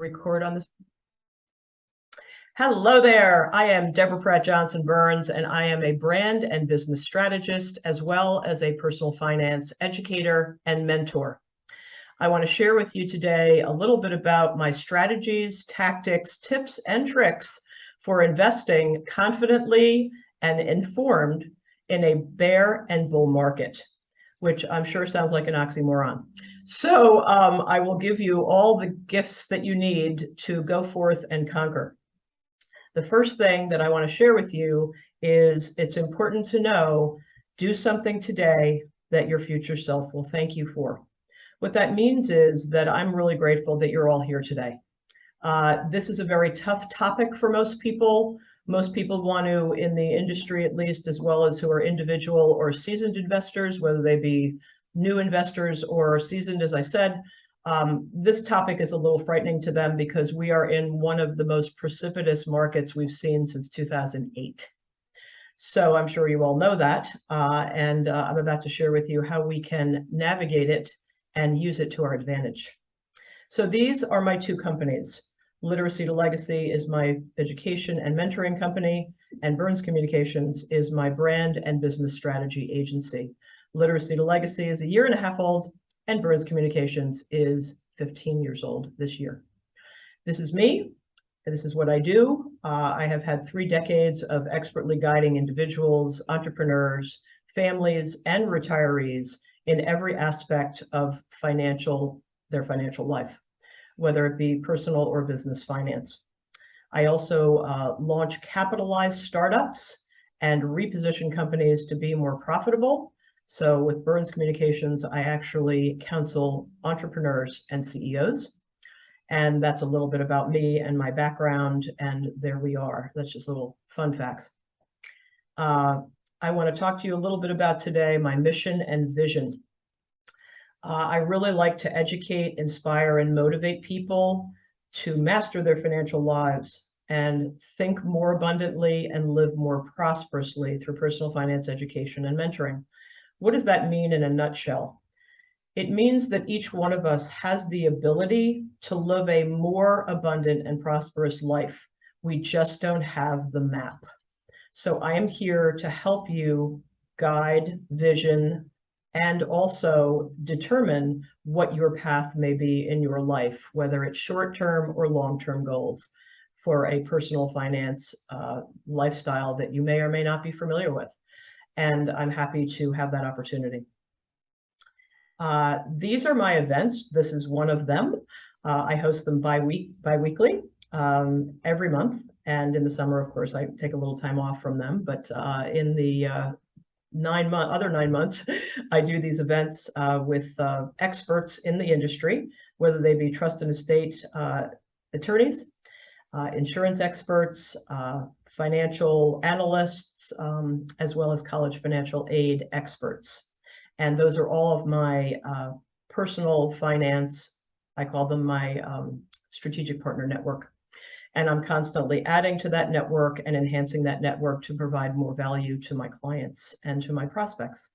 record on this. Hello there. I am Deborah Pratt Johnson Burns, and I am a brand and business strategist, as well as a personal finance educator and mentor. I want to share with you today a little bit about my strategies, tactics, tips, and tricks for investing confidently and informed in a bear and bull market, which I'm sure sounds like an oxymoron. So I will give you all the gifts that you need to go forth and conquer. The first thing that I want to share with you is it's important to know, do something today that your future self will thank you for. What that means is that I'm really grateful that you're all here today. This is a very tough topic for most people. Most people want to, in the industry at least, as well as who are individual or seasoned investors, whether they be new investors or seasoned, as I said, this topic is a little frightening to them because we are in one of the most precipitous markets we've seen since 2008. So I'm sure you all know that, and I'm about to share with you how we can navigate it and use it to our advantage. So these are my two companies. Literacy to Legacy is my education and mentoring company, and Burns Communications is my brand and business strategy agency. Literacy to Legacy is 1.5 years old, and Burns Communications is 15 years old this year. This is me. This is what I do. I have had 3 decades of expertly guiding individuals, entrepreneurs, families, and retirees in every aspect of their financial life, whether it be personal or business finance. I also launch capitalized startups and reposition companies to be more profitable. So with Burns Communications, I actually counsel entrepreneurs and CEOs. And that's a little bit about me and my background, and there we are. That's just little fun facts. I want to talk to you a little bit about today, my mission and vision. I really like to educate, inspire, and motivate people to master their financial lives and think more abundantly and live more prosperously through personal finance education and mentoring. What does that mean in a nutshell? It means that each one of us has the ability to live a more abundant and prosperous life. We just don't have the map. So I am here to help you guide, vision, and also determine what your path may be in your life, whether it's short-term or long-term goals for a personal finance lifestyle that you may or may not be familiar with. And I'm happy to have that opportunity. These are my events. This is one of them. I host them bi-weekly, every month. And in the summer, of course, I take a little time off from them. But in the other 9 months, I do these events with experts in the industry, whether they be trust and estate attorneys, insurance experts, financial analysts, as well as college financial aid experts. And those are all of my personal finance, I call them my strategic partner network. And I'm constantly adding to that network and enhancing that network to provide more value to my clients and to my prospects.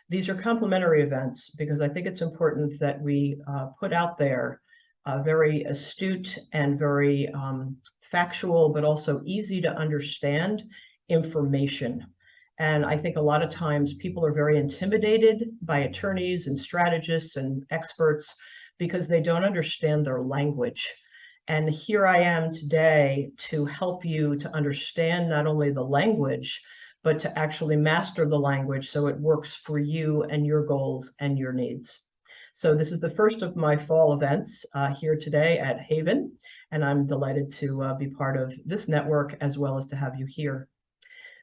These are complementary events because I think it's important that we put out there very astute and very factual, but also easy to understand information. And I think a lot of times people are very intimidated by attorneys and strategists and experts because they don't understand their language. And here I am today to help you to understand not only the language, but to actually master the language so it works for you and your goals and your needs. So this is the first of my fall events here today at HAYVN, and I'm delighted to be part of this network as well as to have you here.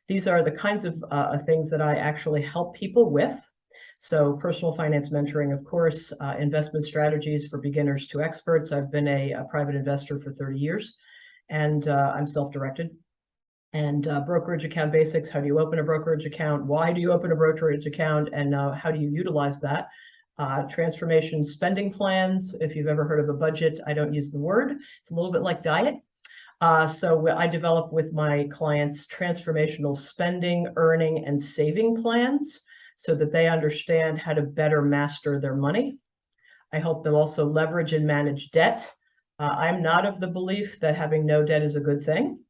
These are the kinds of things that I actually help people with. So personal finance mentoring, of course, investment strategies for beginners to experts. I've been a private investor for 30 years, and I'm self-directed. And brokerage account basics, how do you open a brokerage account? Why do you open a brokerage account? And how do you utilize that? Transformation spending plans. If you've ever heard of a budget, I don't use the word. It's a little bit like diet. So I develop with my clients transformational spending, earning, and saving plans so that they understand how to better master their money. I help them also leverage and manage debt I'm not of the belief that having no debt is a good thing.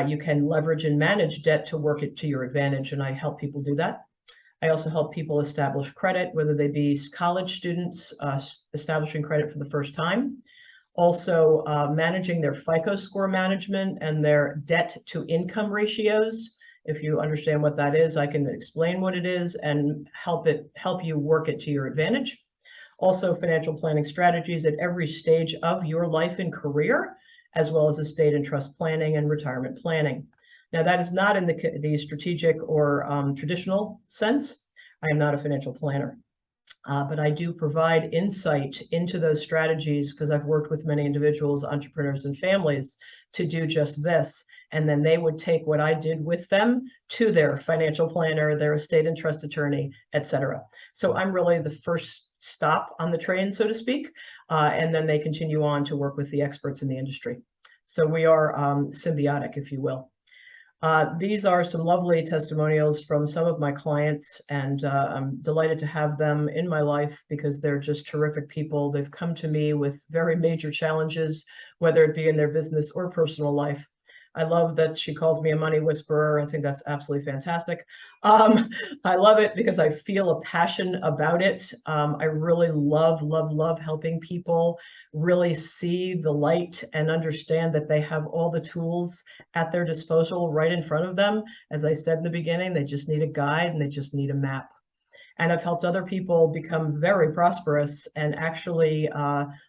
You can leverage and manage debt to work it to your advantage, and I help people do that. I also help people establish credit, whether they be college students establishing credit for the first time, also managing their FICO score management and their debt to income ratios. If you understand what that is, I can explain what it is and help you work it to your advantage. Also, financial planning strategies at every stage of your life and career, as well as estate and trust planning and retirement planning. Now, that is not in the strategic or traditional sense. I am not a financial planner, but I do provide insight into those strategies because I've worked with many individuals, entrepreneurs, and families to do just this. And then they would take what I did with them to their financial planner, their estate and trust attorney, etc. So I'm really the first stop on the train, so to speak, and then they continue on to work with the experts in the industry. So we are symbiotic, if you will. These are some lovely testimonials from some of my clients, and I'm delighted to have them in my life because they're just terrific people. They've come to me with very major challenges, whether it be in their business or personal life. I love that she calls me a money whisperer. I think that's absolutely fantastic. I love it because I feel a passion about it. I really love helping people really see the light and understand that they have all the tools at their disposal right in front of them. As I said in the beginning, they just need a guide and they just need a map. And I've helped other people become very prosperous and actually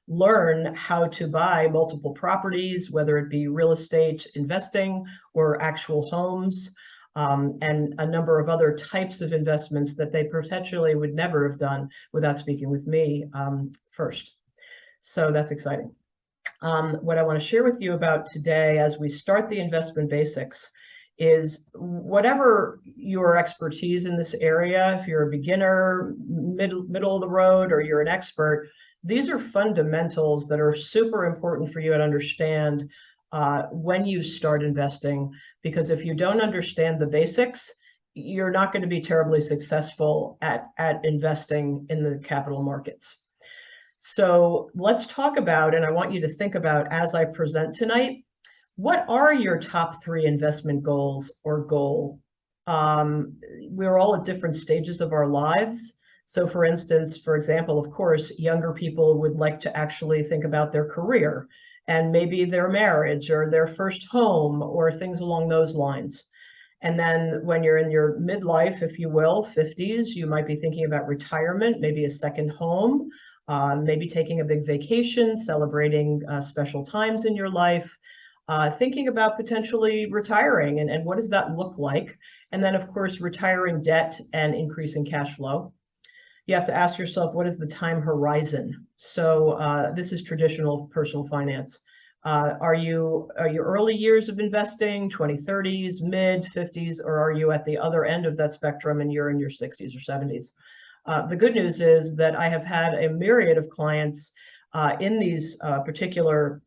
learn how to buy multiple properties, whether it be real estate investing or actual homes, and a number of other types of investments that they potentially would never have done without speaking with me first. So that's exciting. What I want to share with you about today as we start the investment basics is whatever your expertise in this area, if you're a beginner, middle of the road, or you're an expert, these are fundamentals that are super important for you to understand when you start investing, because if you don't understand the basics, you're not going to be terribly successful at investing in the capital markets. So let's talk about, and I want you to think about as I present tonight, what are your top 3 investment goals or goal? We're all at different stages of our lives. So for instance, for example, of course, younger people would like to actually think about their career and maybe their marriage or their first home or things along those lines. And then when you're in your midlife, if you will, 50s, you might be thinking about retirement, maybe a second home, maybe taking a big vacation, celebrating special times in your life. Thinking about potentially retiring and what does that look like? And then, of course, retiring debt and increasing cash flow. You have to ask yourself, what is the time horizon? So this is traditional personal finance. Are you early years of investing, 2030s, mid 50s, or are you at the other end of that spectrum and you're in your 60s or 70s? The good news is that I have had a myriad of clients in these particular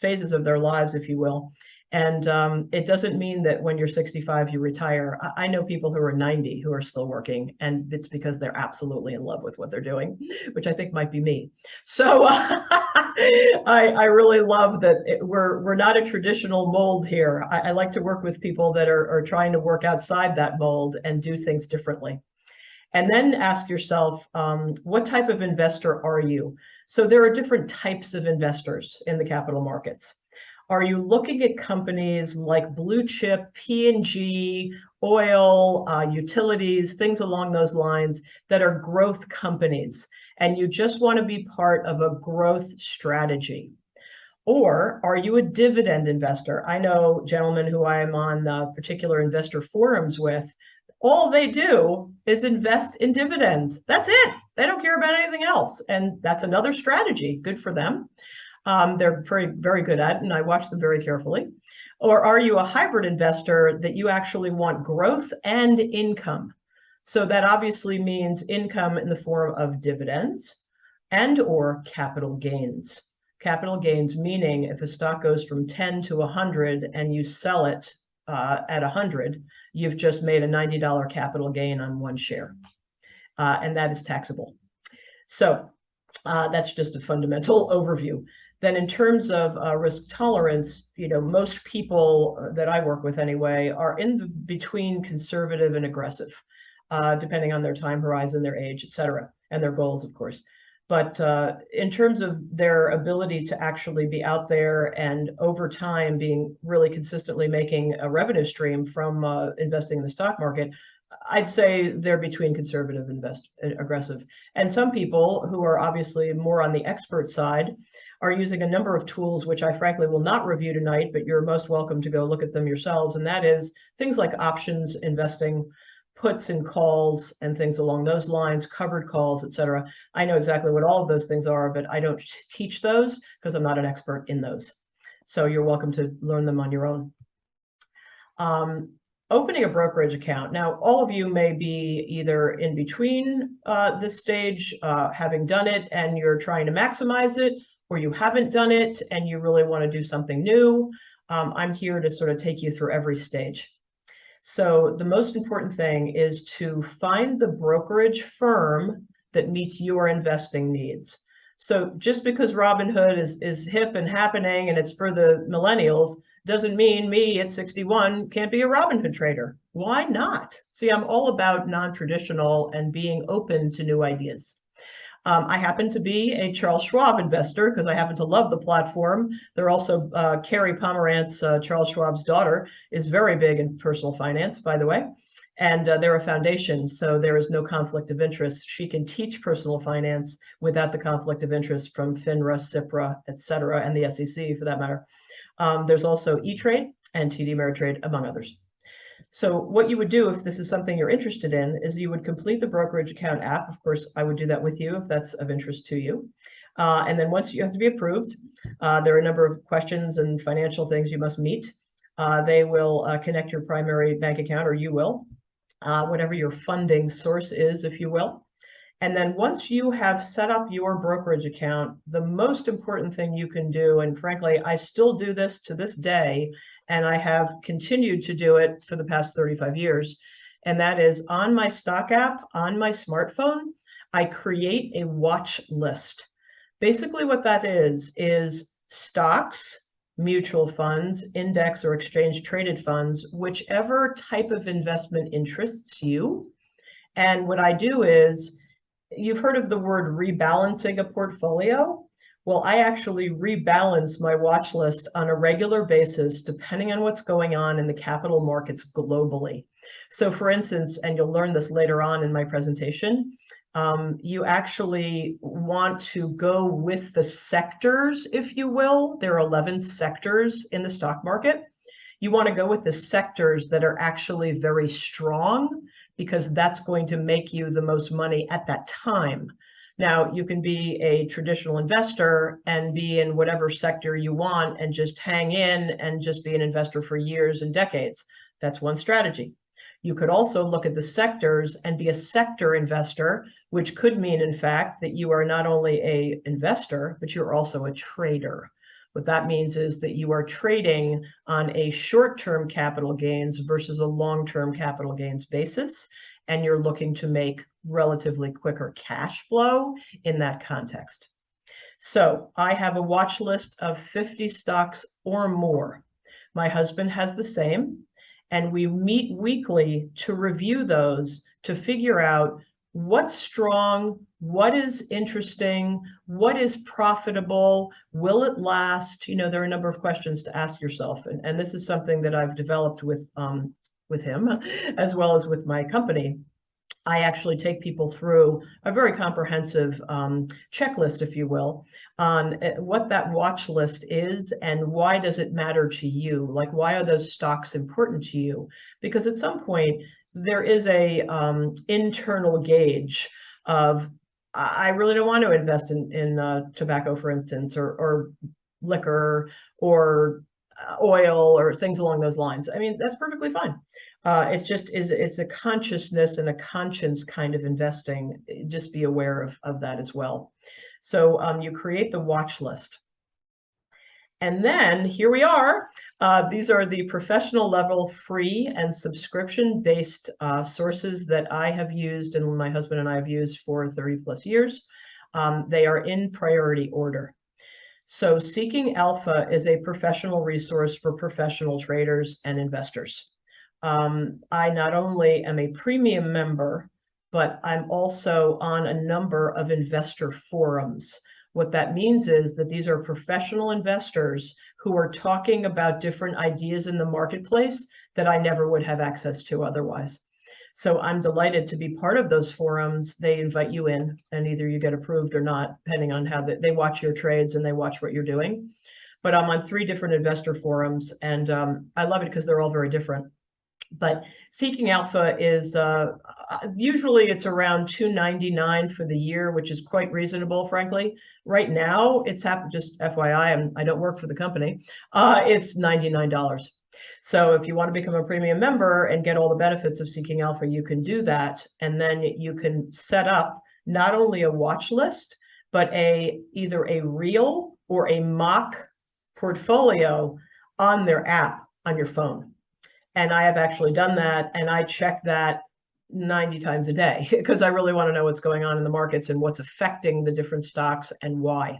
phases of their lives, if you will. And it doesn't mean that when you're 65, you retire. I know people who are 90 who are still working, and it's because they're absolutely in love with what they're doing, which I think might be me. So I really love that we're not a traditional mold here. I like to work with people that are trying to work outside that mold and do things differently. And then ask yourself, what type of investor are you? So there are different types of investors in the capital markets. Are you looking at companies like blue chip, P&G, oil, utilities, things along those lines that are growth companies, and you just want to be part of a growth strategy? Or are you a dividend investor? I know gentlemen who I am on particular investor forums with, all they do is invest in dividends. That's it. They don't care about anything else. And that's another strategy. Good for them. They're very good at it, and I watch them very carefully. Or are you a hybrid investor that you actually want growth and income? So that obviously means income in the form of dividends and or capital gains. Capital gains meaning if a stock goes from 10 to 100 and you sell it at 100, you've just made a $90 capital gain on one share, and that is taxable. So that's just a fundamental overview. Then in terms of risk tolerance, most people that I work with anyway are between conservative and aggressive, depending on their time horizon, their age, et cetera, and their goals, of course. But in terms of their ability to actually be out there and over time being really consistently making a revenue stream from investing in the stock market, I'd say they're between conservative and aggressive. And some people who are obviously more on the expert side are using a number of tools, which I frankly will not review tonight, but you're most welcome to go look at them yourselves. And that is things like options investing, puts and calls and things along those lines, covered calls, et cetera. I know exactly what all of those things are, but I don't teach those because I'm not an expert in those. So you're welcome to learn them on your own. Opening a brokerage account. Now, all of you may be either in between this stage, having done it and you're trying to maximize it, or you haven't done it and you really want to do something new. I'm here to sort of take you through every stage. So the most important thing is to find the brokerage firm that meets your investing needs. So just because Robinhood is hip and happening and it's for the millennials doesn't mean me at 61 can't be a Robinhood trader. Why not? See, I'm all about non-traditional and being open to new ideas. I happen to be a Charles Schwab investor because I happen to love the platform. They're also, Carrie Pomerantz, Charles Schwab's daughter, is very big in personal finance, by the way. And they're a foundation, so there is no conflict of interest. She can teach personal finance without the conflict of interest from FINRA, CIPRA, et cetera, and the SEC for that matter. There's also E-Trade and TD Ameritrade, among others. So what you would do if this is something you're interested in is you would complete the brokerage account app. Of course, I would do that with you if that's of interest to you. And then once you have to be approved, there are a number of questions and financial things you must meet. They will connect your primary bank account, or you will, whatever your funding source is, if you will. And then once you have set up your brokerage account, the most important thing you can do, and frankly, I still do this to this day, and I have continued to do it for the past 35 years, and that is on my stock app, on my smartphone, I create a watch list. Basically what that is stocks, mutual funds, index or exchange traded funds, whichever type of investment interests you. And what I do is, you've heard of the word rebalancing a portfolio. Well, I actually rebalance my watch list on a regular basis, depending on what's going on in the capital markets globally. So for instance, and you'll learn this later on in my presentation, you actually want to go with the sectors, if you will. There are 11 sectors in the stock market. You want to go with the sectors that are actually very strong, because that's going to make you the most money at that time. Now, you can be a traditional investor and be in whatever sector you want and just hang in and just be an investor for years and decades. That's one strategy. You could also look at the sectors and be a sector investor, which could mean, in fact, that you are not only an investor, but you're also a trader. What that means is that you are trading on a short-term capital gains versus a long-term capital gains basis, and you're looking to make relatively quicker cash flow in that context. So I have a watch list of 50 stocks or more. My husband has the same, and we meet weekly to review those to figure out what's strong, what is interesting, what is profitable, will it last? There are a number of questions to ask yourself. And this is something that I've developed with him, as well as with my company. I actually take people through a very comprehensive checklist, if you will, on what that watch list is and why does it matter to you? Like, why are those stocks important to you? Because at some point, there is a internal gauge of, I really don't want to invest in tobacco, for instance, or liquor or oil or things along those lines. I mean, that's perfectly fine. It just is, it's a consciousness and a conscience kind of investing. Just be aware of that as well. So you create the watch list. And then here we are. These are the professional level free and subscription-based sources that I have used and my husband and I have used for 30 plus years. They are in priority order. So Seeking Alpha is a professional resource for professional traders and investors. I not only am a premium member, but I'm also on a number of investor forums. What that means is that these are professional investors who are talking about different ideas in the marketplace that I never would have access to otherwise. So I'm delighted to be part of those forums. They invite you in, and either you get approved or not, depending on how they watch your trades and they watch what you're doing. But I'm on 3 different investor forums, and I love it because they're all very different. But Seeking Alpha is usually it's around $2.99 for the year, which is quite reasonable, frankly. Right now, it's happened, just FYI, I don't work for the company. It's $99. So if you want to become a premium member and get all the benefits of Seeking Alpha, you can do that. And then you can set up not only a watch list, but either a real or a mock portfolio on their app on your phone. And I have actually done that, and I check that 90 times a day because I really want to know what's going on in the markets and what's affecting the different stocks and why.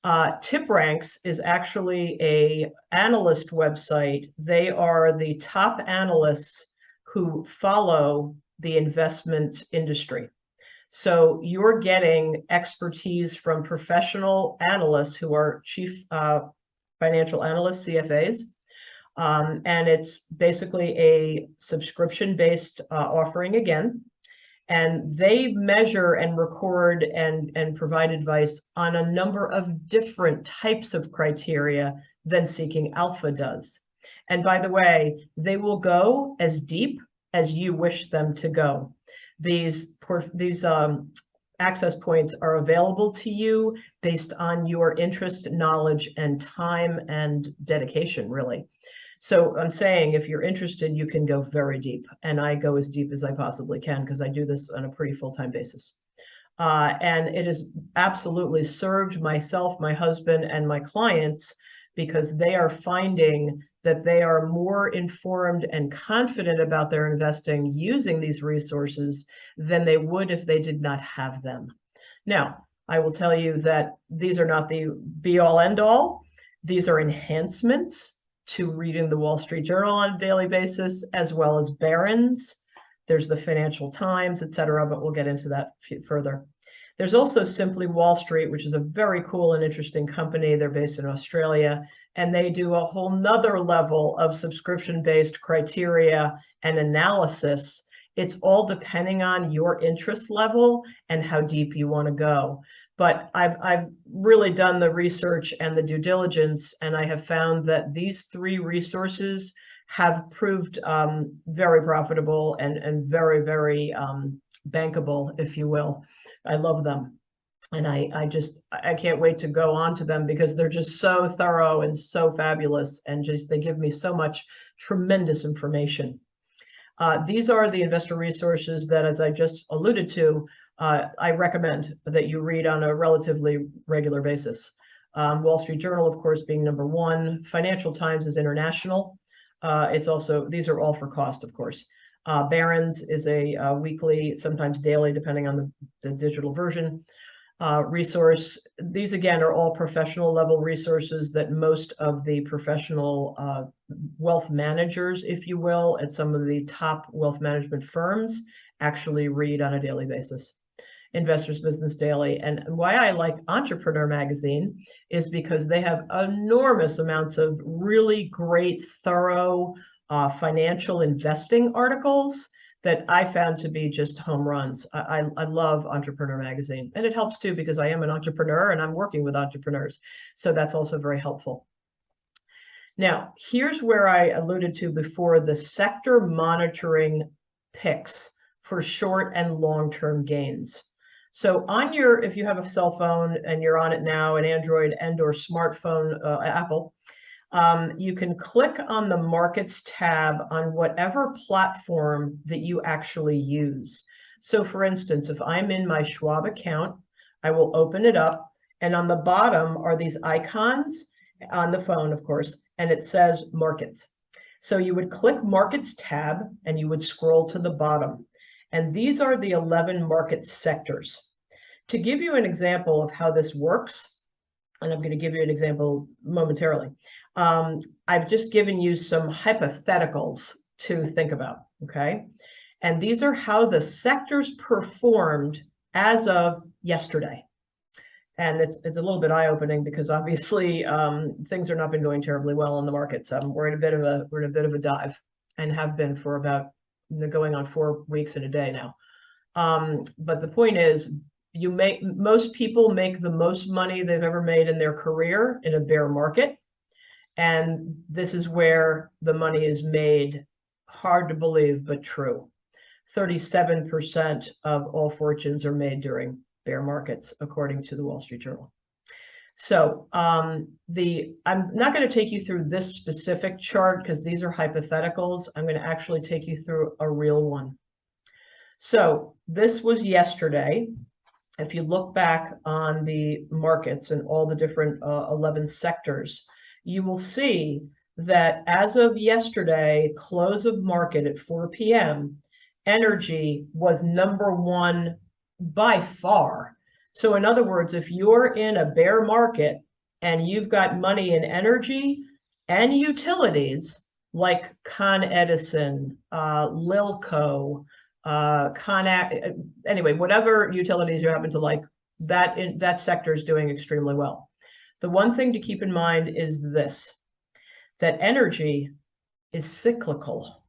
TipRanks is actually an analyst website. They are the top analysts who follow the investment industry. So you're getting expertise from professional analysts who are chief financial analysts, CFAs. And it's basically a subscription-based offering again. And they measure and record and provide advice on a number of different types of criteria than Seeking Alpha does. And by the way, they will go as deep as you wish them to go. These access points are available to you based on your interest, knowledge, and time and dedication, really. So I'm saying if you're interested, you can go very deep. And I go as deep as I possibly can because I do this on a pretty full-time basis. And it has absolutely served myself, my husband, and my clients because they are finding that they are more informed and confident about their investing using these resources than they would if they did not have them. Now, I will tell you that these are not the be-all, end-all. These are enhancements to reading the Wall Street Journal on a daily basis, as well as Barron's. There's the Financial Times, et cetera, but we'll get into that further. There's also Simply Wall Street, which is a very cool and interesting company. They're based in Australia, and they do a whole nother level of subscription-based criteria and analysis. It's all depending on your interest level and how deep you want to go. But I've really done the research and the due diligence, and I have found that these 3 resources have proved very profitable and very, very bankable, if you will. I love them. And I can't wait to go on to them because they're just so thorough and so fabulous, and just they give me so much tremendous information. These are the investor resources that, as I just alluded to, I recommend that you read on a relatively regular basis. Wall Street Journal, of course, being number 1. Financial Times is international. It's also, these are all for cost, of course. Barron's is a weekly, sometimes daily, depending on the digital version. Resource. These, again, are all professional level resources that most of the professional wealth managers, if you will, at some of the top wealth management firms actually read on a daily basis. Investors Business Daily. And why I like Entrepreneur Magazine is because they have enormous amounts of really great, thorough financial investing articles that I found to be just home runs. I love Entrepreneur Magazine. And it helps too because I am an entrepreneur and I'm working with entrepreneurs. So that's also very helpful. Now, here's where I alluded to before, the sector monitoring picks for short and long-term gains. So on your, if you have a cell phone and you're on it now, an Android and or smartphone, Apple, you can click on the Markets tab on whatever platform that you actually use. So for instance, if I'm in my Schwab account, I will open it up, and on the bottom are these icons on the phone, of course, and it says Markets. So you would click Markets tab and you would scroll to the bottom. And these are the 11 market sectors. To give you an example of how this works, and I'm going to give you an example momentarily. I've just given you some hypotheticals to think about, okay? And these are how the sectors performed as of yesterday. And it's a little bit eye-opening because obviously things are not been going terribly well in the market. So we're in a bit of a dive, and have been for about going on 4 weeks and a day now. But the point is, most people make the most money they've ever made in their career in a bear market. And this is where the money is made. Hard to believe, but true. 37% of all fortunes are made during bear markets, according to the Wall Street Journal. So I'm not going to take you through this specific chart because these are hypotheticals. I'm going to actually take you through a real one. So this was yesterday. If you look back on the markets and all the different 11 sectors, you will see that as of yesterday, close of market at 4 p.m., energy was #1 by far. So in other words, if you're in a bear market and you've got money in energy and utilities like Con Edison, Lilco, anyway, whatever utilities you happen to like, that sector is doing extremely well. The one thing to keep in mind is this, that energy is cyclical.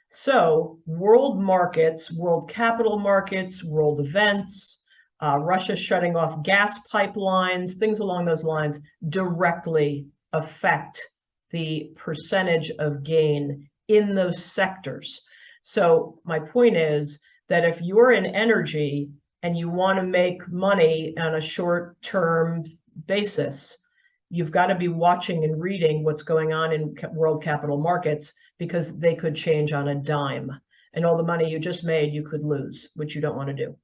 So world markets, world capital markets, world events, Russia shutting off gas pipelines, things along those lines directly affect the percentage of gain in those sectors. So my point is that if you're in energy and you want to make money on a short-term basis, you've got to be watching and reading what's going on in world capital markets, because they could change on a dime. And all the money you just made, you could lose, which you don't want to do.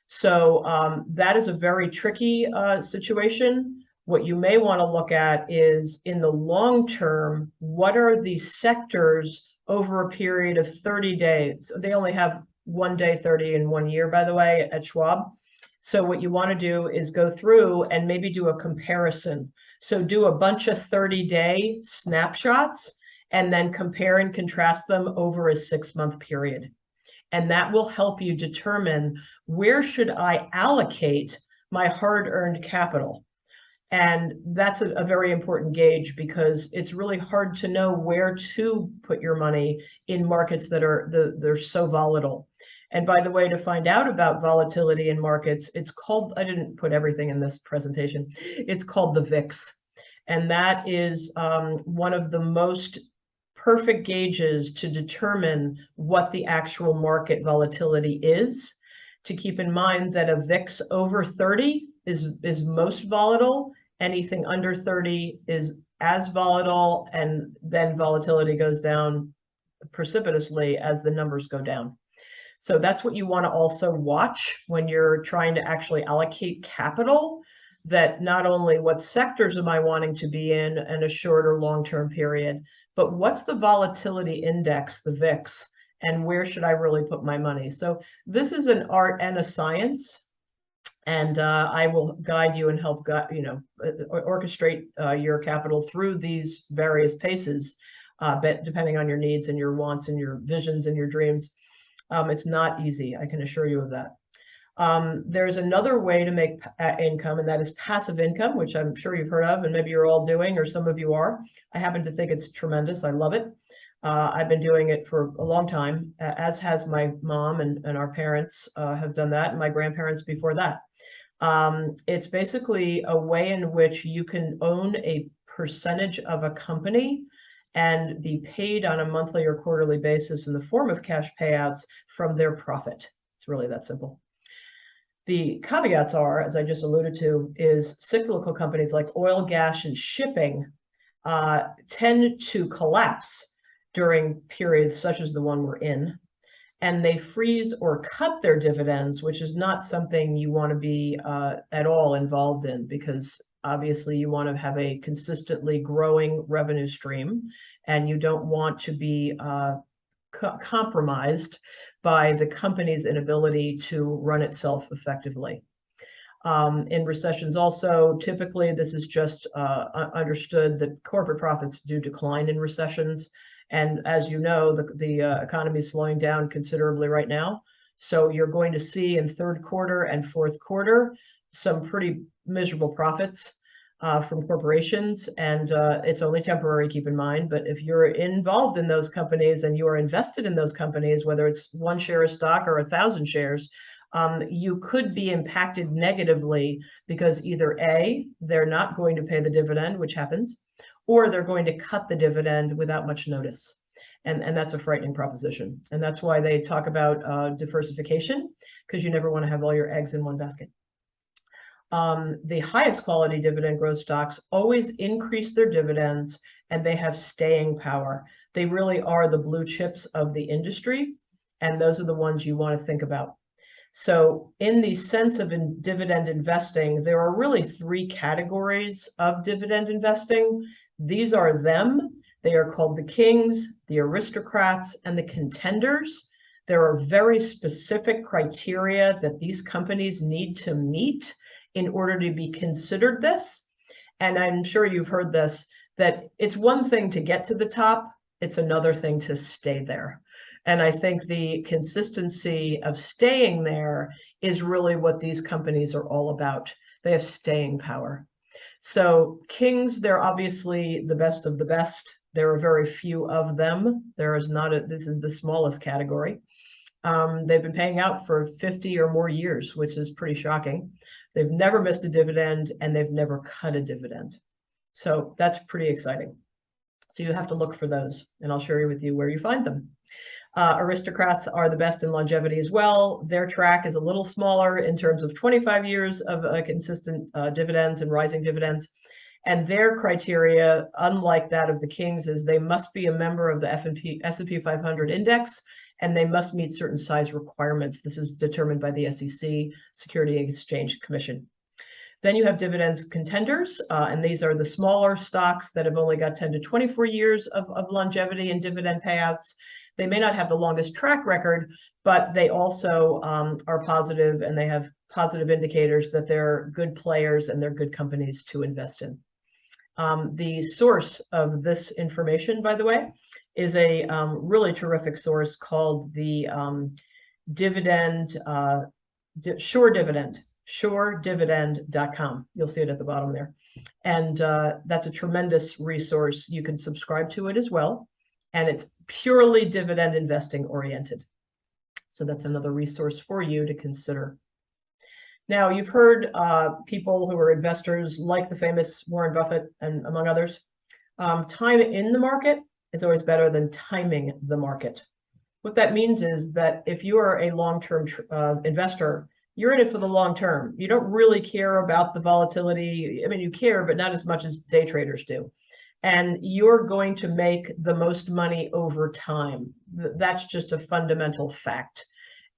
So that is a very tricky situation. What you may want to look at is, in the long term, what are the sectors over a period of 30 days? They only have 1 day, 30 in 1 year, by the way, at Schwab. So what you want to do is go through and maybe do a comparison. So do a bunch of 30-day snapshots and then compare and contrast them over a 6-month period. And that will help you determine, where should I allocate my hard-earned capital? And that's a very important gauge, because it's really hard to know where to put your money in markets that they're so volatile. And by the way, to find out about volatility in markets, it's called, I didn't put everything in this presentation, it's called the VIX. And that is one of the most perfect gauges to determine what the actual market volatility is. To keep in mind that a VIX over 30 is most volatile. Anything under 30 is as volatile, and then volatility goes down precipitously as the numbers go down. So that's what you want to also watch when you're trying to actually allocate capital, that not only what sectors am I wanting to be in a short or long-term period, but what's the volatility index, the VIX, and where should I really put my money? So this is an art and a science, and I will guide you and help orchestrate your capital through these various paces, but depending on your needs and your wants and your visions and your dreams. It's not easy, I can assure you of that. There's another way to make income, and that is passive income, which I'm sure you've heard of, and maybe you're all doing, or some of you are. I happen to think it's tremendous. I love it. I've been doing it for a long time, as has my mom, and our parents have done that, and my grandparents before that. It's basically a way in which you can own a percentage of a company and be paid on a monthly or quarterly basis in the form of cash payouts from their profit. It's really that simple. The caveats are, as I just alluded to, is cyclical companies like oil, gas, and shipping tend to collapse during periods such as the one we're in, and they freeze or cut their dividends, which is not something you want to be at all involved in, because obviously you want to have a consistently growing revenue stream, and you don't want to be compromised by the company's inability to run itself effectively. In recessions also, typically this is just understood that corporate profits do decline in recessions. And as you know, the economy is slowing down considerably right now. So you're going to see in third quarter and fourth quarter some pretty miserable profits from corporations. And it's only temporary, keep in mind. But if you're involved in those companies and you are invested in those companies, whether it's 1 share of stock or 1,000 shares, you could be impacted negatively because either A, they're not going to pay the dividend, which happens, or they're going to cut the dividend without much notice. And that's a frightening proposition. And that's why they talk about diversification, because you never want to have all your eggs in one basket. The highest quality dividend growth stocks always increase their dividends and they have staying power. They really are the blue chips of the industry. And those are the ones you want to think about. So in the sense of dividend investing, there are really 3 categories of dividend investing. These are them. They are called the kings, the aristocrats, and the contenders. There are very specific criteria that these companies need to meet in order to be considered this. And I'm sure you've heard this, that it's one thing to get to the top, it's another thing to stay there. And I think the consistency of staying there is really what these companies are all about. They have staying power. So kings, they're obviously the best of the best. There are very few of them. This is the smallest category. They've been paying out for 50 or more years, which is pretty shocking. They've never missed a dividend and they've never cut a dividend. So that's pretty exciting. So you have to look for those, and I'll share with you where you find them. Aristocrats are the best in longevity as well. Their track is a little smaller in terms of 25 years of consistent dividends and rising dividends. And their criteria, unlike that of the kings, is they must be a member of the S&P 500 index, and they must meet certain size requirements. This is determined by the SEC, Security and Exchange Commission. Then you have dividends contenders, and these are the smaller stocks that have only got 10 to 24 years of longevity and dividend payouts. They may not have the longest track record, but they also are positive, and they have positive indicators that they're good players and they're good companies to invest in. The source of this information, by the way, is a really terrific source called the Dividend, Sure Dividend, SureDividend.com. You'll see it at the bottom there. And that's a tremendous resource. You can subscribe to it as well. And it's purely dividend investing oriented. So that's another resource for you to consider. Now, you've heard people who are investors like the famous Warren Buffett and among others. Time in the market is always better than timing the market. What that means is that if you are a long-term investor, you're in it for the long term. You don't really care about the volatility. I mean, you care, but not as much as day traders do. And you're going to make the most money over time. That's just a fundamental fact.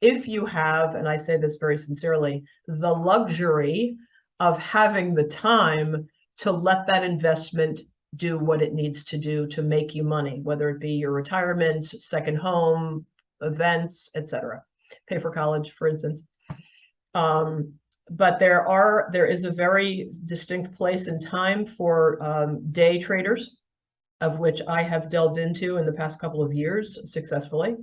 If you have, and I say this very sincerely, the luxury of having the time to let that investment do what it needs to do to make you money, whether it be your retirement, second home, events, etc. Pay for college, for instance. But there is a very distinct place and time for day traders, of which I have delved into in the past couple of years successfully.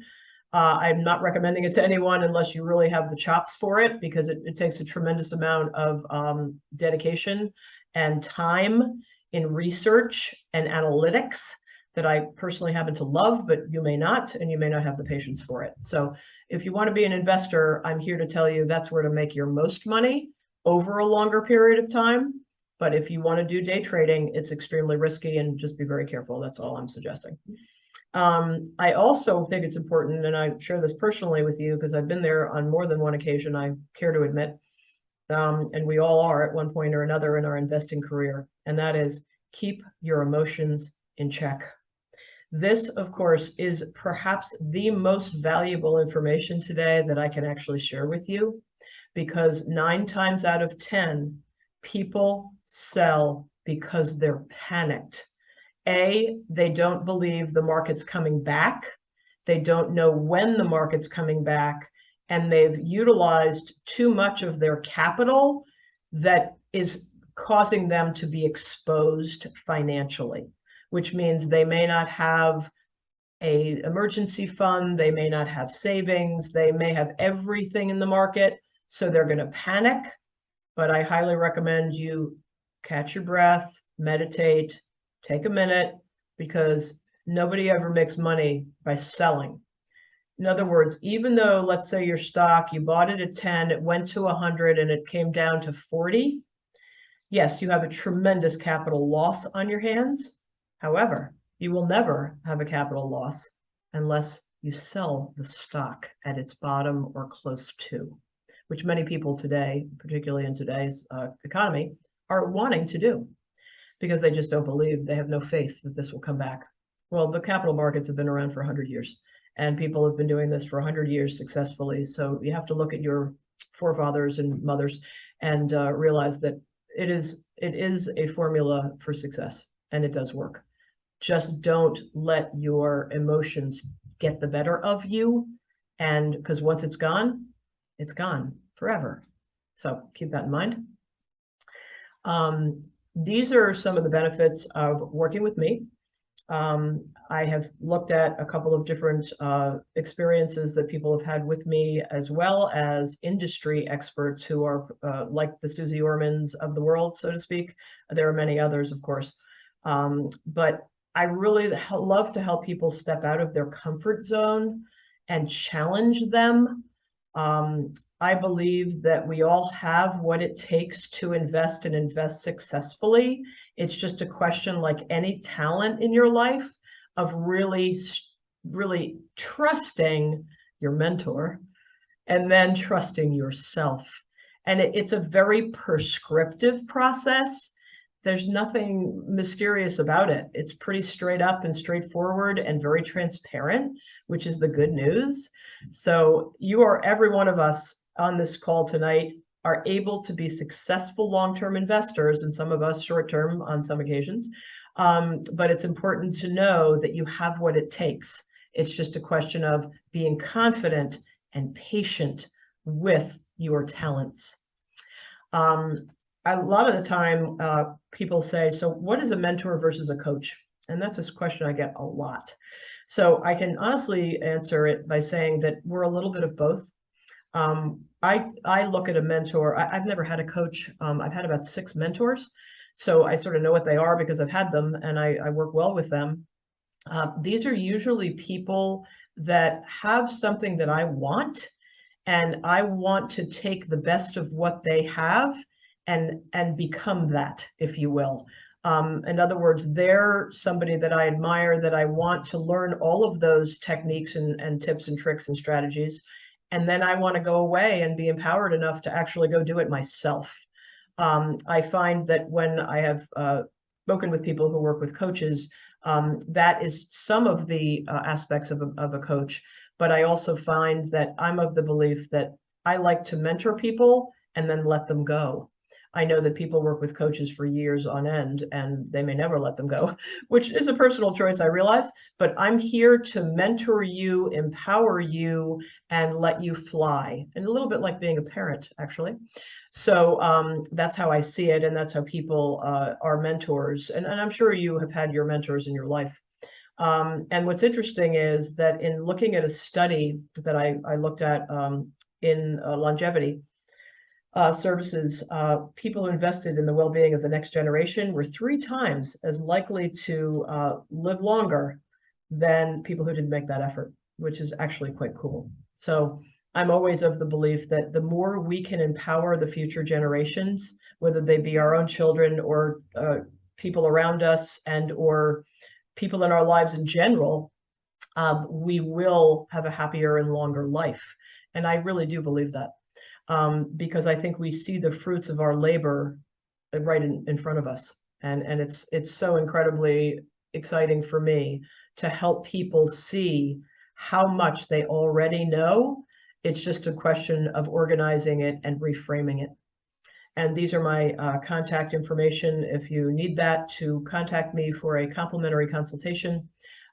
I'm not recommending it to anyone unless you really have the chops for it, because it takes a tremendous amount of dedication and time in research and analytics that I personally happen to love, but you may not, and you may not have the patience for it. So if you want to be an investor, I'm here to tell you that's where to make your most money over a longer period of time. But if you want to do day trading, it's extremely risky, and just be very careful. That's all I'm suggesting. I also think it's important, and I share this personally with you because I've been there on more than one occasion, I care to admit, and we all are at one point or another in our investing career, and that is keep your emotions in check. This, of course, is perhaps the most valuable information today that I can actually share with you, because 9 times out of 10, people sell because they're panicked. A, they don't believe the market's coming back. They don't know when the market's coming back, and they've utilized too much of their capital that is causing them to be exposed financially, which means they may not have an emergency fund, they may not have savings, they may have everything in the market, so they're going to panic. But I highly recommend you catch your breath, meditate, take a minute, because nobody ever makes money by selling. In other words, even though, let's say your stock, you bought it at 10, it went to 100 and it came down to 40, yes, you have a tremendous capital loss on your hands. However, you will never have a capital loss unless you sell the stock at its bottom or close to, which many people today, particularly in today's economy, are wanting to do because they just don't believe, they have no faith that this will come back. Well, the capital markets have been around for 100 years, and people have been doing this for 100 years successfully. So you have to look at your forefathers and mothers and realize that it is a formula for success, and it does work. Just don't let your emotions get the better of you, and because once it's gone forever. So keep that in mind. These are some of the benefits of working with me. I have looked at a couple of different experiences that people have had with me, as well as industry experts who are like the Susie Ormans of the world, so to speak. There are many others, of course. But I really love to help people step out of their comfort zone and challenge them. I believe that we all have what it takes to invest and invest successfully. It's just a question, like any talent in your life, of really trusting your mentor and then trusting yourself. And it's a very prescriptive process. There's nothing mysterious about it. It's pretty straight up and straightforward and very transparent, which is the good news. So every one of us on this call tonight are able to be successful long-term investors, and some of us short-term on some occasions. But it's important to know that you have what it takes. It's just a question of being confident and patient with your talents. A lot of the time, people say, so what is a mentor versus a coach? And that's a question I get a lot. So I can honestly answer it by saying that we're a little bit of both. I look at a mentor. I've never had a coach. I've had about 6 mentors. So I sort of know what they are because I've had them, and I work well with them. These are usually people that have something that I want, and I want to take the best of what they have and become that, if you will. In other words, they're somebody that I admire, that I want to learn all of those techniques and tips and tricks and strategies. And then I want to go away and be empowered enough to actually go do it myself. I find that when I have spoken with people who work with coaches, that is some of the aspects of a coach. But I also find that I'm of the belief that I like to mentor people and then let them go. I know that people work with coaches for years on end and they may never let them go, which is a personal choice, I realize, but I'm here to mentor you, empower you, and let you fly. And a little bit like being a parent, actually. So that's how I see it, and that's how people are mentors. And I'm sure you have had your mentors in your life. And what's interesting is that in looking at a study that I looked at in longevity, services, people who invested in the well-being of the next generation were 3 times as likely to live longer than people who didn't make that effort, which is actually quite cool. So I'm always of the belief that the more we can empower the future generations, whether they be our own children or people around us and or people in our lives in general, we will have a happier and longer life. And I really do believe that. Because I think we see the fruits of our labor right in front of us. And it's so incredibly exciting for me to help people see how much they already know. It's just a question of organizing it and reframing it. And these are my contact information if you need that, to contact me for a complimentary consultation.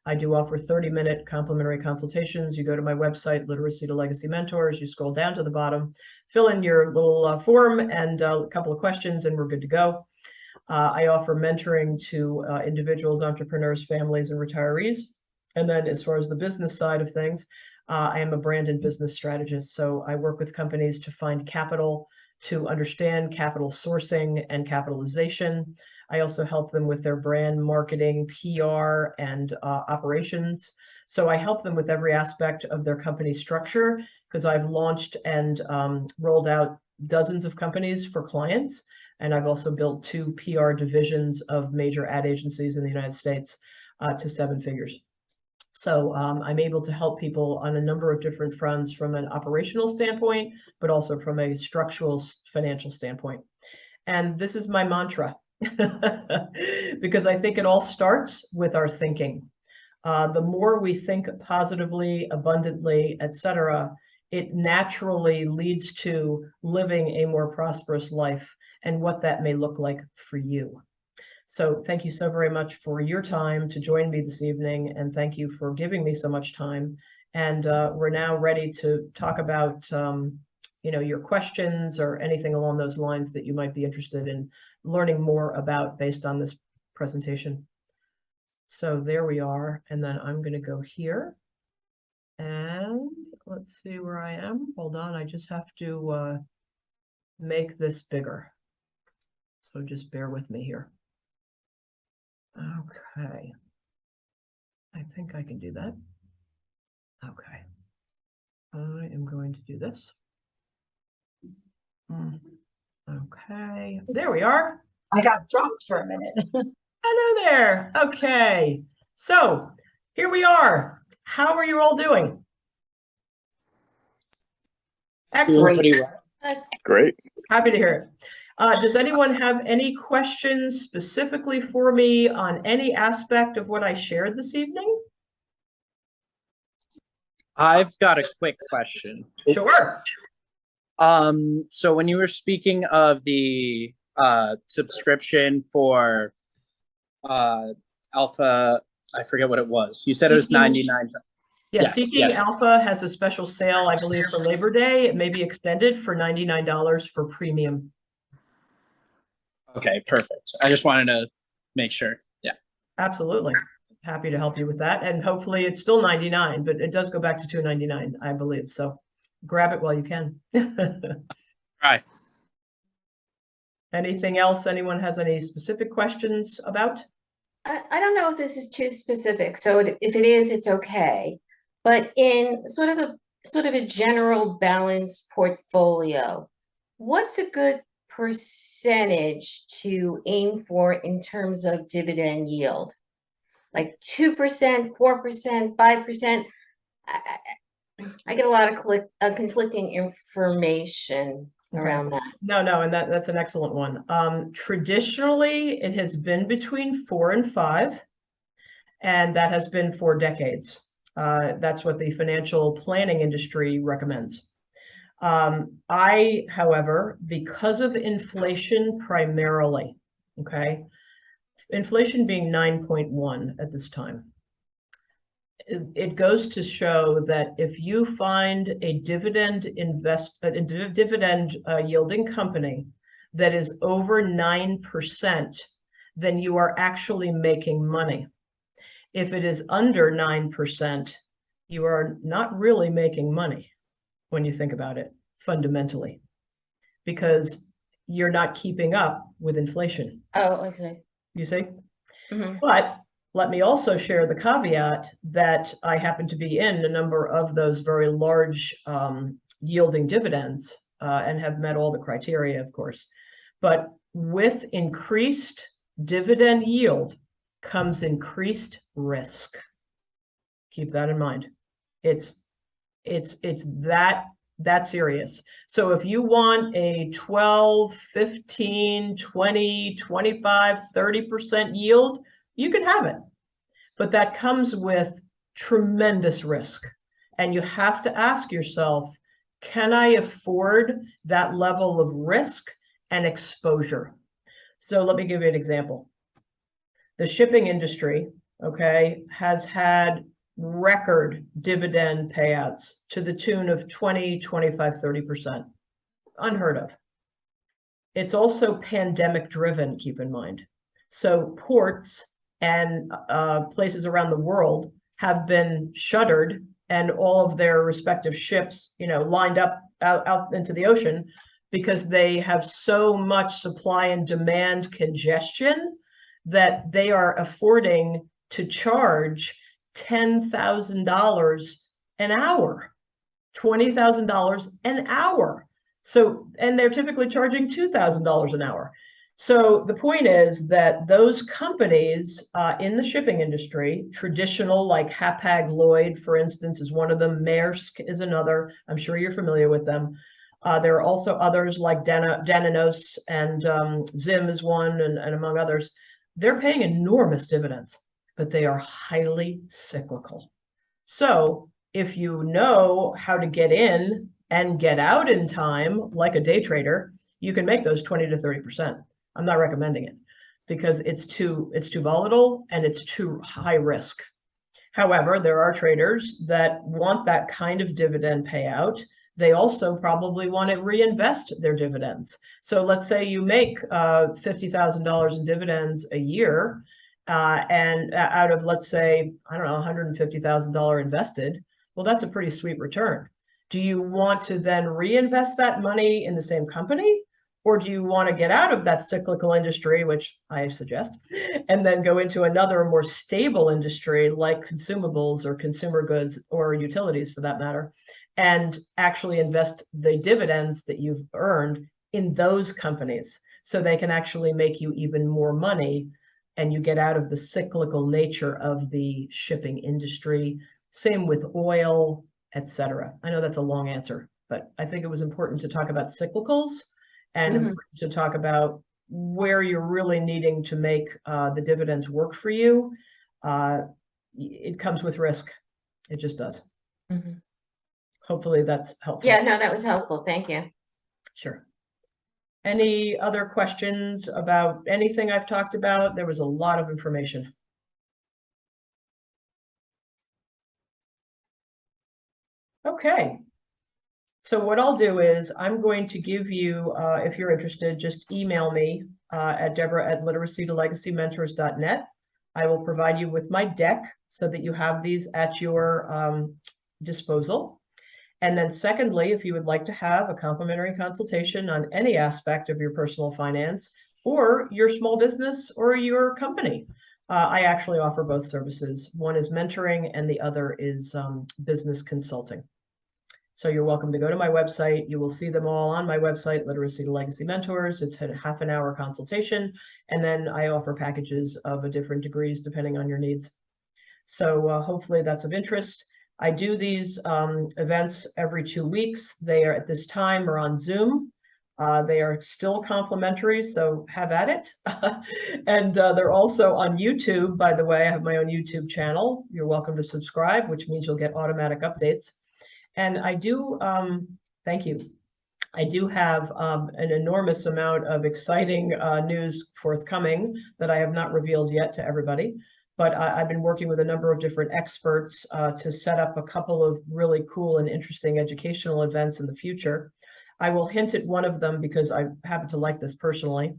I do offer 30-minute complimentary consultations. You go to my website, Literacy to Legacy Mentors, you scroll down to the bottom, fill in your little form and a couple of questions, and we're good to go. I offer mentoring to individuals, entrepreneurs, families, and retirees. And then as far as the business side of things, I am a brand and business strategist. So I work with companies to find capital, to understand capital sourcing and capitalization. I also help them with their brand marketing, PR, and operations. So I help them with every aspect of their company structure, because I've launched and rolled out dozens of companies for clients. And I've also built 2 PR divisions of major ad agencies in the United States to 7 figures. So I'm able to help people on a number of different fronts from an operational standpoint, but also from a structural financial standpoint. And this is my mantra, because I think it all starts with our thinking. The more we think positively, abundantly, etc., it naturally leads to living a more prosperous life and what that may look like for you. So thank you so very much for your time to join me this evening, and thank you for giving me so much time. And we're now ready to talk about your questions or anything along those lines that you might be interested in learning more about based on this presentation. So there we are, and then I'm going to go here, and let's see where I am. Hold on, I just have to make this bigger. So just bear with me here. Okay, I think I can do that. Okay, I am going to do this. Okay, there we are. I got dropped for a minute. Hello there. Okay, so here we are. How are you all doing? Excellent. Pretty well. Great. Happy to hear it. Does anyone have any questions specifically for me on any aspect of what I shared this evening? I've got a quick question. Sure. So when you were speaking of the subscription for Alpha, I forget what it was. You said it was $99. Yes, Seeking Alpha has a special sale, I believe, for Labor Day. It may be extended for $99 for premium. Okay, perfect. I just wanted to make sure. Yeah. Absolutely. Happy to help you with that. And hopefully it's still $99, but it does go back to $299, I believe. So grab it while you can. Right. Anything else anyone has any specific questions about? I don't know if this is too specific, so if it is, it's okay. But in sort of a general balanced portfolio, what's a good percentage to aim for in terms of dividend yield? Like 2%, 4%, 5%? I get a lot of conflicting information around that. No, and that's an excellent one. Traditionally, it has been between 4 and 5, and that has been for decades. That's what the financial planning industry recommends. I, however, because of inflation primarily, okay, inflation being 9.1 at this time, it goes to show that if you find a dividend yielding company that is over 9%, then you are actually making money. If it is under 9%, you are not really making money when you think about it fundamentally, because you're not keeping up with inflation. Oh, I see. You see? Mm-hmm. But let me also share the caveat that I happen to be in a number of those very large yielding dividends and have met all the criteria, of course. But with increased dividend yield comes increased risk. Keep that in mind. It's that serious. So if you want a 12, 15, 20, 25, 30% yield, you can have it. But that comes with tremendous risk. And you have to ask yourself, can I afford that level of risk and exposure? So let me give you an example. The shipping industry okay, has had record dividend payouts to the tune of 20, 25, 30%. Unheard of. It's also pandemic driven, keep in mind. So ports and places around the world have been shuttered, and all of their respective ships, lined up out into the ocean because they have so much supply and demand congestion that they are affording to charge $10,000 an hour, $20,000 an hour. So, and they're typically charging $2,000 an hour. So the point is that those companies in the shipping industry, traditional like Hapag-Lloyd, for instance, is one of them. Maersk is another. I'm sure you're familiar with them. There are also others like Dananos and Zim is one, and among others. They're paying enormous dividends, but they are highly cyclical. So if you know how to get in and get out in time, like a day trader, you can make those 20 to 30%. I'm not recommending it because it's too volatile and it's too high risk. However, there are traders that want that kind of dividend payout. They also probably want to reinvest their dividends. So let's say you make $50,000 in dividends a year, and out of, let's say, I don't know, $150,000 invested. Well, that's a pretty sweet return. Do you want to then reinvest that money in the same company? Or do you want to get out of that cyclical industry, which I suggest, and then go into another more stable industry like consumables or consumer goods or utilities for that matter, and actually invest the dividends that you've earned in those companies so they can actually make you even more money and you get out of the cyclical nature of the shipping industry? Same with oil, etc. I know that's a long answer, but I think it was important to talk about cyclicals and to talk about where you're really needing to make the dividends work for you. It comes with risk. It just does. Hopefully that's helpful. Yeah, no, that was helpful. Thank you. Sure. Any other questions about anything I've talked about? There was a lot of information. Okay. So what I'll do is I'm going to give you, if you're interested, just email me at Deborah@literacytolegacymentors.net. I will provide you with my deck so that you have these at your disposal. And then secondly, if you would like to have a complimentary consultation on any aspect of your personal finance or your small business or your company, I actually offer both services. One is mentoring and the other is business consulting. So you're welcome to go to my website. You will see them all on my website, Literacy to Legacy Mentors. It's a half an hour consultation. And then I offer packages of different degrees depending on your needs. So hopefully that's of interest. I do these events every 2 weeks. They are at this time are on Zoom. They are still complimentary, so have at it. And they're also on YouTube, by the way. I have my own YouTube channel. You're welcome to subscribe, which means you'll get automatic updates. And I do, thank you. I do have an enormous amount of exciting news forthcoming that I have not revealed yet to everybody. But I've been working with a number of different experts to set up a couple of really cool and interesting educational events in the future. I will hint at one of them because I happen to like this personally.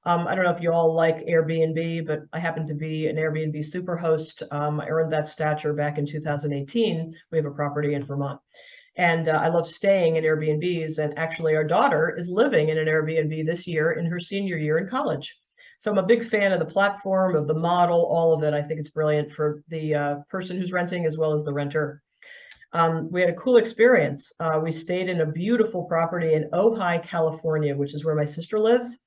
I don't know if you all like Airbnb, but I happen to be an Airbnb superhost. I earned that stature back in 2018. We have a property in Vermont. And I love staying in Airbnbs. And actually, our daughter is living in an Airbnb this year in her senior year in college. So I'm a big fan of the platform, of the model, all of it. I think it's brilliant for the person who's renting as well as the renter. We had a cool experience. We stayed in a beautiful property in Ojai, California, which is where my sister lives.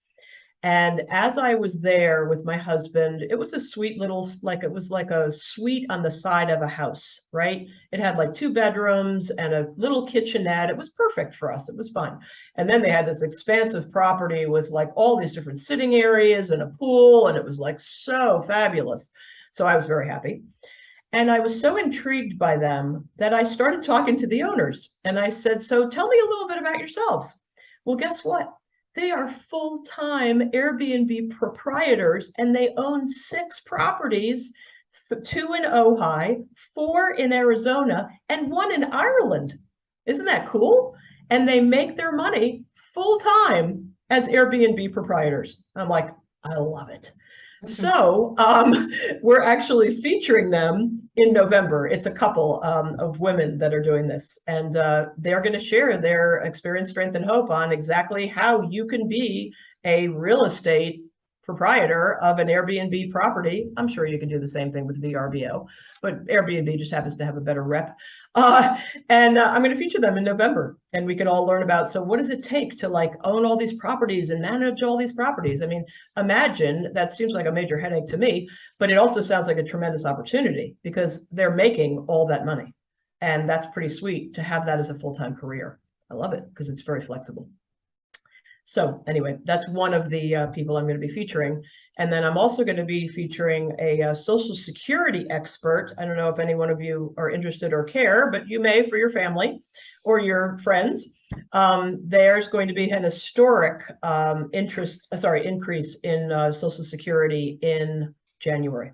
And as I was there with my husband, it was a sweet little, it was like a suite on the side of a house, right? It had like 2 bedrooms and a little kitchenette. It was perfect for us. It was fun. And then they had this expansive property with like all these different sitting areas and a pool, and it was like so fabulous. So I was very happy. And I was so intrigued by them that I started talking to the owners. And I said, so tell me a little bit about yourselves. Well, guess what? They are full-time Airbnb proprietors, and they own 6 properties 2 in Ojai, 4 in Arizona, and 1 in Ireland. Isn't that cool? And they make their money full time as Airbnb proprietors. I'm like, I love it. So we're actually featuring them in November. It's a couple of women that are doing this, and they're going to share their experience, strength, and hope on exactly how you can be a real estate proprietor of an Airbnb property. I'm sure you can do the same thing with VRBO, but Airbnb just happens to have a better rep. And I'm going to feature them in November, and we can all learn about, so what does it take to like own all these properties and manage all these properties? I mean, imagine, that seems like a major headache to me, but it also sounds like a tremendous opportunity because they're making all that money. And that's pretty sweet to have that as a full-time career. I love it because it's very flexible. So anyway, that's one of the people I'm going to be featuring. And then I'm also going to be featuring a Social Security expert. I don't know if any one of you are interested or care, but you may for your family or your friends. There's going to be an historic increase in Social Security in January.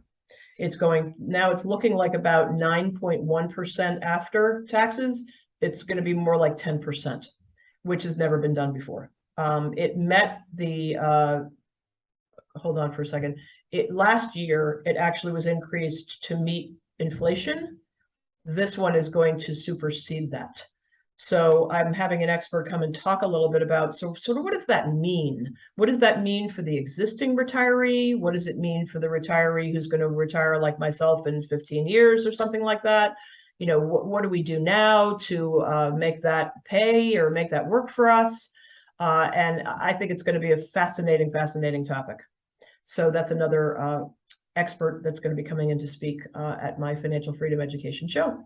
It's looking like about 9.1% after taxes. It's going to be more like 10%, which has never been done before. It met the, hold on for a second. Last year, it actually was increased to meet inflation. This one is going to supersede that. So I'm having an expert come and talk a little bit about, so sort of what does that mean? What does that mean for the existing retiree? What does it mean for the retiree who's going to retire like myself in 15 years or something like that? You know, what do we do now to make that pay or make that work for us? And I think it's going to be a fascinating topic. So that's another expert that's going to be coming in to speak at my Financial Freedom Education show.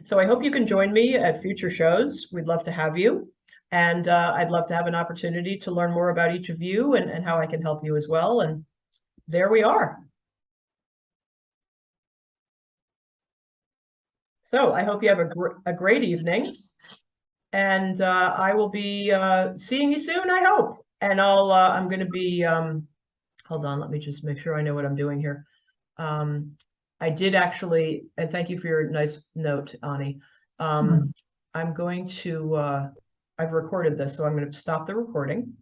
So I hope you can join me at future shows. We'd love to have you. And I'd love to have an opportunity to learn more about each of you and how I can help you as well. And there we are. So I hope you have a great evening. And I will be seeing you soon, I hope. And I'm going to be, hold on, let me just make sure I know what I'm doing here. I did actually, and thank you for your nice note, Ani. I'm going to, I've recorded this, so I'm going to stop the recording.